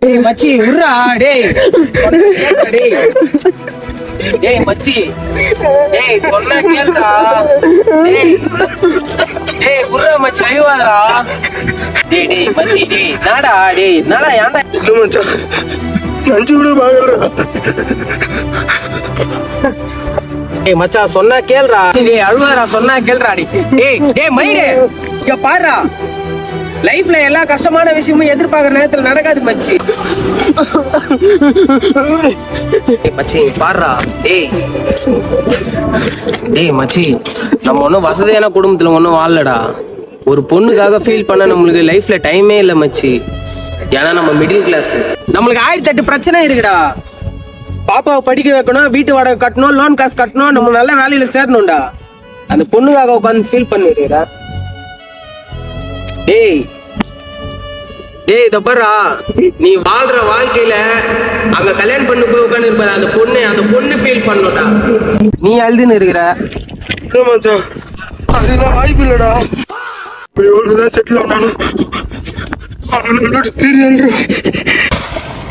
டேய் மச்சி உர்றா டேய். டேய் டேய் மச்சி டேய் சொன்னா கேளுடா. டேய் டேய் உர்றா மச்சி அழுவாதடா. டேய் டேய் மச்சி டேய் நாடா டேய் நாடா ஏன்டா இல்ல மச்சான் நஞ்சு கூட பாக்கறா. டேய் மச்சான் சொன்னா கேளுடா. டேய் அழுவாதடா சொன்னா கேளுடா டேய். டேய் டேய் மயிரே இங்க பாருடா. லைஃப்ல எல்லா கஷ்டமான விஷயமும் எதிர்பார்க்கற நேரத்துல நடக்காது மச்சி. டேய் மச்சி பாருடா. டேய் டேய் மச்சி நம்ம ஒன்றும் வசதியான குடும்பத்துல ஒன்றும் வாழலடா. ஒரு பொண்ணுக்காக ஃபீல் பண்ண நம்மளுக்கு லைஃப்ல டைமே இல்லை மச்சி. ஏன்னா நம்ம மிடில் கிளாஸ். நம்மளுக்கு 1008 பிரச்சனை இருக்குடா. பாப்பாவை படிக்க வைக்கணும், வீட்டு வாடகை கட்டணும், லோன் காசு கட்டணும், நம்ம நல்ல வேலையில சேரணும்டா. அந்த பொண்ணுக்காக உட்காந்து ஃபீல் பண்ணிடுறா. டேய் டேய் இத பாருடா, நீ வாழ்ற வாழ்க்கையில அங்க கல்யாணம் பண்ணி போய் உட்காந்து இருப்பாரு அந்த பொண்ணு ஃபீல் பண்ணணும்டா. நீ அழுதுன்னு இருக்கிற. இல்ல மச்சான் அதெல்லாம் வாய்ப்பு இல்லடா. இப்போ எவ்வளவுதான் செட்டில் ஆனாலும் அவனோட பெரிய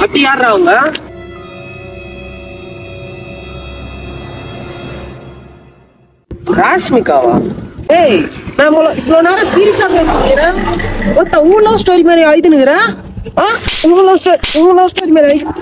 அப்படி யாரா அவங்க? ராஷ்மிகாவா? ஏய் நான் இவ்வளவு நேரம் சீரியஸா பேசுறேன். ஒருத்த ஊர் லவ் ஸ்டோரி மாதிரி ஆயிடுனுக்குறேன். ஊர் லவ் ஸ்டோரி மாதிரி ஆயிடு.